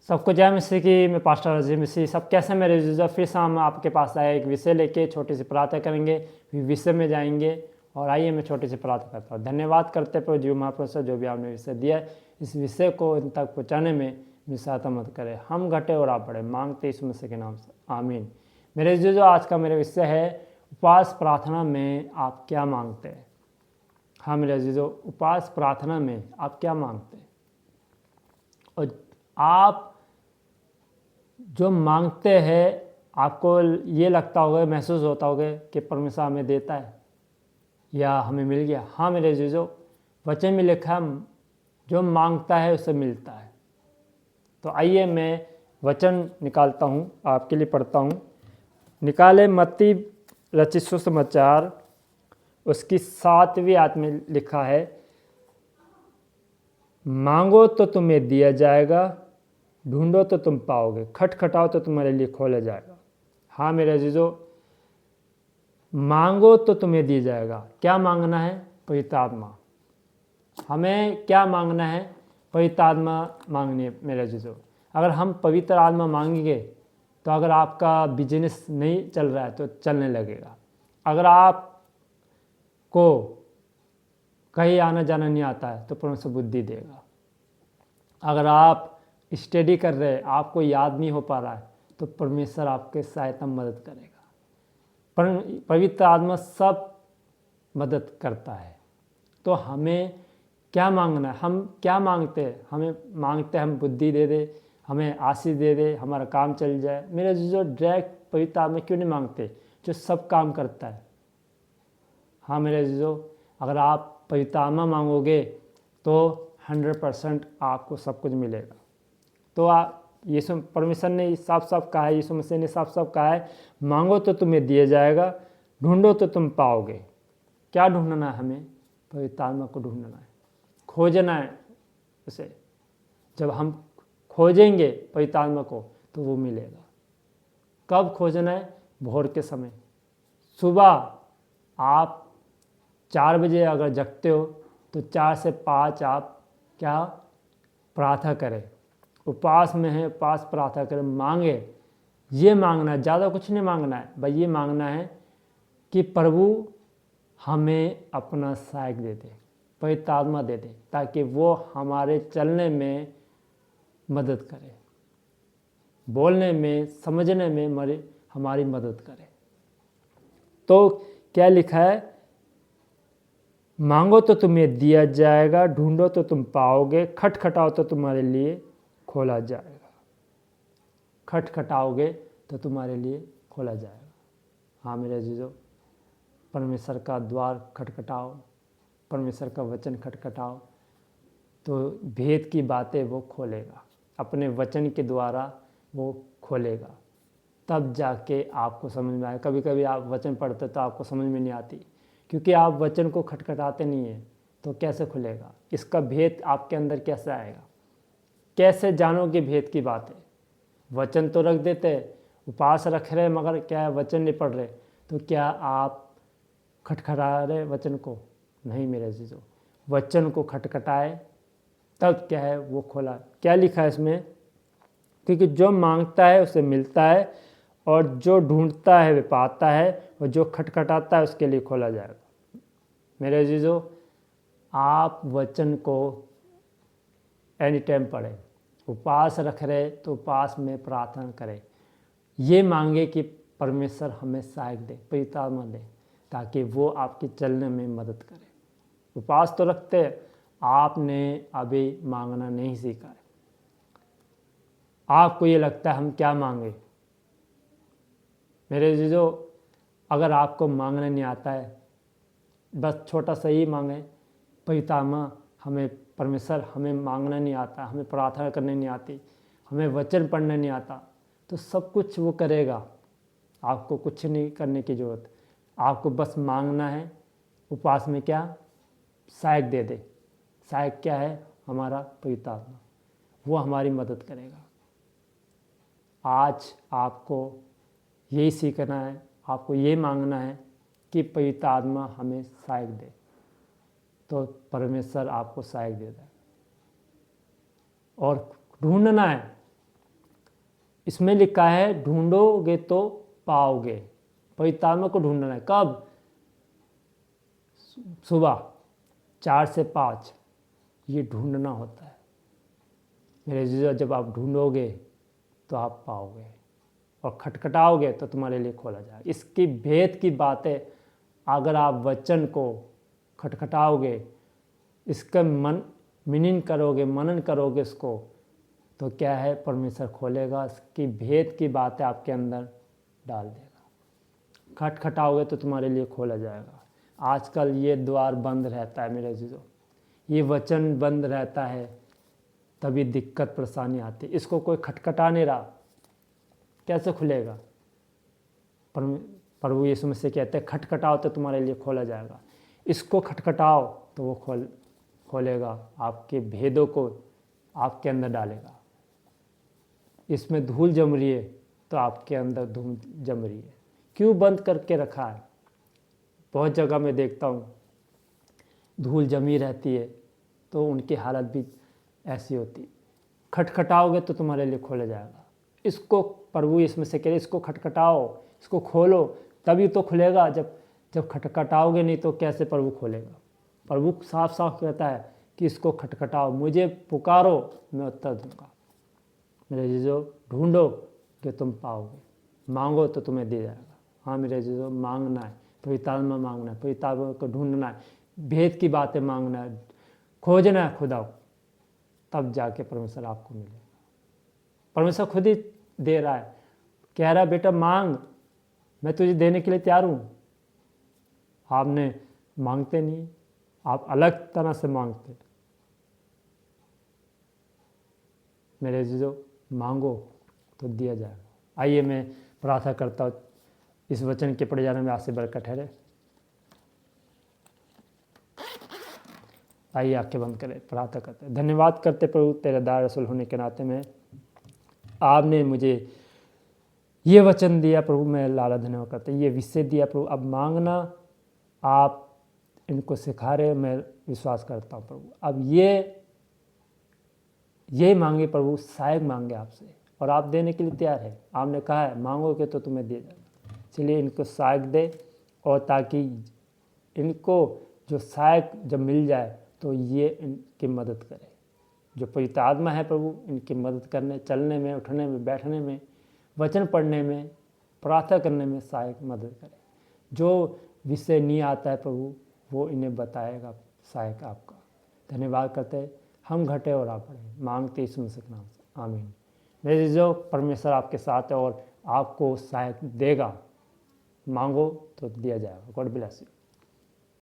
सबको जय मसीह की। मैं पास्टर अजीम मसीह। सब कैसे मेरे यूजर, फिर से हम आपके पास आए एक विषय लेके छोटी सी प्रार्थना करेंगे, फिर विषय में जाएंगे। और आइए मैं छोटी सी प्रार्थना करता हूँ। धन्यवाद करते प्रभु जीव महाप्रभु से जो भी आपने विषय दिया है, इस विषय को इन तक पहुँचाने में मेरी सहायता मत करें। हम घटे और आप बढ़े, मांगते यीशु मसीह के नाम से, आमीन। मेरे यूजर, आज का मेरा विषय है उपवास प्रार्थना में आप क्या मांगते हैं। हाँ मेरे अजीजों, उपवास प्रार्थना में आप क्या मांगते हैं और आप जो मांगते हैं आपको ये लगता होगा, महसूस होता होगा कि परमेश्वर हमें देता है या हमें मिल गया। हाँ मेरे अजीजों, वचन में लिखा जो मांगता है उसे मिलता है। तो आइए मैं वचन निकालता हूँ, आपके लिए पढ़ता हूँ। निकाले मत्ती रचित सुसमाचार उसकी 7वीं आयत में लिखा है, मांगो तो तुम्हें दिया जाएगा, ढूंढो तो तुम पाओगे, खटखटाओ तो तुम्हारे लिए खोला जाएगा। हाँ मेरे अजीजों, मांगो तो तुम्हें दिया जाएगा। क्या मांगना है? पवित्र आत्मा। हमें क्या मांगना है? पवित्र आत्मा मांगनी है मेरे अजीजों। अगर हम पवित्र आत्मा मांगेंगे तो अगर आपका बिजनेस नहीं चल रहा है तो चलने लगेगा। अगर आपको कहीं आना जाना नहीं आता है तो परमेश्वर बुद्धि देगा। अगर आप स्टडी कर रहे हैं, आपको याद नहीं हो पा रहा है, तो परमेश्वर आपके सहायता मदद करेगा। पवित्र आत्मा सब मदद करता है। तो हमें क्या मांगना है? हम क्या मांगते हैं? हमें मांगते हैं हम बुद्धि दे दे, हमें आशीष दे दे, हमारा काम चल जाए। मेरे जो डायरेक्ट पवित्र आत्मा क्यों नहीं मांगते, जो सब काम करता है। हाँ मेरे जो, अगर आप पवित्र आत्मा मांगोगे तो 100% आपको सब कुछ मिलेगा। तो यीशु परमेश्वर ने साफ साफ कहा है, यीशु मसीह ने साफ साफ कहा है, मांगो तो तुम्हें दिया जाएगा, ढूंढो तो तुम पाओगे। क्या ढूंढना है हमें? पवित्र आत्मा को ढूंढना है, खोजना है उसे। जब हम खोजेंगे पवित्र आत्मा को तो वो मिलेगा। कब खोजना है? भोर के समय। सुबह आप 4 बजे अगर जगते हो तो 4 से 5 आप क्या प्रार्थना करें। उपवास में है, उपवास प्रार्थना करें, मांगे। ये मांगना है, ज़्यादा कुछ नहीं मांगना है, भाई ये मांगना है कि प्रभु हमें अपना सहायक दे दे, पवित्र आत्मा दे दे, ताकि वो हमारे चलने में मदद करे, बोलने में, समझने में हमारी मदद करे। तो क्या लिखा है? मांगो तो तुम्हें दिया जाएगा, ढूंढो तो तुम पाओगे, खटखटाओ तो तुम्हारे लिए खोला जाएगा। खटखटाओगे तो तुम्हारे लिए खोला जाएगा। हाँ मेरे अजीजों, परमेश्वर का द्वार खटखटाओ, परमेश्वर का वचन खटखटाओ तो भेद की बातें वो खोलेगा, अपने वचन के द्वारा वो खोलेगा। तब जाके आपको समझ में आए। कभी कभी आप वचन पढ़ते तो आपको समझ में नहीं आती, क्योंकि आप वचन को खटखटाते नहीं हैं। तो कैसे खुलेगा? इसका भेद आपके अंदर कैसे आएगा? कैसे जानोगे भेद की बात है? वचन तो रख देते, उपवास रख रहे, मगर क्या है, वचन नहीं पढ़ रहे। तो क्या आप खटखटा रहे वचन को? नहीं मेरे अजीजों, वचन को खटखटाए तब क्या है वो खोला। क्या लिखा है इसमें? क्योंकि जो मांगता है उसे मिलता है, और जो ढूंढता है वे पाता है, और जो खटखटाता है उसके लिए खोला जाएगा। मेरे अजीजों, आप वचन को एनी टाइम पढ़ें। उपवास रख रहे तो उपवास में प्रार्थना करें। ये मांगे कि परमेश्वर हमें सहायक दे, पवित्र आत्मा दे, ताकि वो आपके चलने में मदद करे। उपवास तो रखते, आपने अभी मांगना नहीं सीखा है। आपको ये लगता है हम क्या मांगे। मेरे अजीजों, अगर आपको मांगना नहीं आता है, बस छोटा सा ही मांगे, पवित्र आत्मा हमें, परमेश्वर हमें मांगना नहीं आता, हमें प्रार्थना करने नहीं आती, हमें वचन पढ़ने नहीं आता, तो सब कुछ वो करेगा। आपको कुछ नहीं करने की ज़रूरत, आपको बस मांगना है। उपवास में क्या? सहायक दे दे। सहायक क्या है? हमारा पवित्र आत्मा, वो हमारी मदद करेगा। आज आपको यही सीखना है, आपको ये मांगना है कि पवित्र आत्मा हमें सहायक दे, तो परमेश्वर आपको सहायक देता है। और ढूंढना है, इसमें लिखा है ढूंढोगे तो पाओगे। पवित्र आत्मा को ढूंढना है कब? सुबह 4 से 5 ये ढूंढना होता है मेरे जीजा। जब आप ढूंढोगे तो आप पाओगे, और खटखटाओगे तो तुम्हारे लिए खोला जाएगा। इसकी भेद की बातें अगर आप वचन को खटखटाओगे, इसका मीनिंग करोगे, मनन करोगे इसको, तो क्या है, परमेश्वर खोलेगा, इसकी भेद की बातें आपके अंदर डाल देगा। खटखटाओगे तो तुम्हारे लिए खोला जाएगा। आजकल ये द्वार बंद रहता है मेरे जीजो, ये वचन बंद रहता है, तभी दिक्कत परेशानी आती है। इसको कोई खटखटा नहीं रहा, कैसे खुलेगा? प्रभु यीशु मसीह कहते हैं खटखटाओ तो तुम्हारे लिए खोला जाएगा। इसको खटखटाओ तो वो खोलेगा, आपके भेदों को आपके अंदर डालेगा। इसमें धूल जम रही है तो आपके अंदर धूल जम रही है। क्यों बंद करके रखा है? बहुत जगह मैं देखता हूँ धूल जमी रहती है तो उनकी हालत भी ऐसी होती। खटखटाओगे तो तुम्हारे लिए खोला जाएगा। इसको प्रभु इसमें से कह रहे, इसको खटखटाओ, इसको खोलो, तभी तो खुलेगा। जब खटखटाओगे नहीं तो कैसे प्रभु खोलेगा? प्रभु साफ साफ कहता है कि इसको खटखटाओ, मुझे पुकारो, मैं उत्तर दूंगा। मेरे जीजो, ढूंढो कि तुम पाओगे, मांगो तो तुम्हें दिया जाएगा। हाँ मेरे जीजो, मांगना है, पवित्र आत्मा मांगना है, पवित्र आत्मा को ढूंढना है, भेद की बातें मांगना है, खोजना है खुदा, तब जाके परमेश्वर आपको मिलेगा। परमेश्वर खुद ही दे रहा है, कह रहा है बेटा मांग, मैं तुझे देने के लिए तैयार हूँ। आपने मांगते नहीं, आप अलग तरह से मांगते। मेरे जीजो, मांगो तो दिया जाएगा। आइए मैं प्रार्थना करता हूँ, इस वचन के पढ़े जाने में आपसे बरकत ठहरे। आइए आंखें बंद करें, प्रार्थना करते हैं। धन्यवाद करते प्रभु, तेरे दास रसूल होने के नाते में आपने मुझे ये वचन दिया प्रभु, मैं लाला धन्यवाद करता हूँ। ये विषय दिया प्रभु, अब मांगना आप इनको सिखा रहे, मैं विश्वास करता हूँ प्रभु। अब ये मांगे प्रभु, सहायक मांगे आपसे, और आप देने के लिए तैयार है। आपने कहा है मांगोगे तो तुम्हें दिया जाएगा। इसलिए इनको सहायक दे, और ताकि इनको जो सहायक जब मिल जाए तो ये इनकी मदद करे। जो पवित्र आत्मा है प्रभु, इनकी मदद करने, चलने में, उठने में, बैठने में, वचन पढ़ने में, प्रार्थना करने में सहायक मदद करे। जो विषय नहीं आता है प्रभु, वो इन्हें बताएगा सहायक आपका। धन्यवाद करते हैं, हम घटे और आप बढ़े, मांगते यीशु मसीह के नाम से, आमीन। मेरे जो परमेश्वर आपके साथ है और आपको सहायक देगा। मांगो तो दिया जाएगा। God bless you.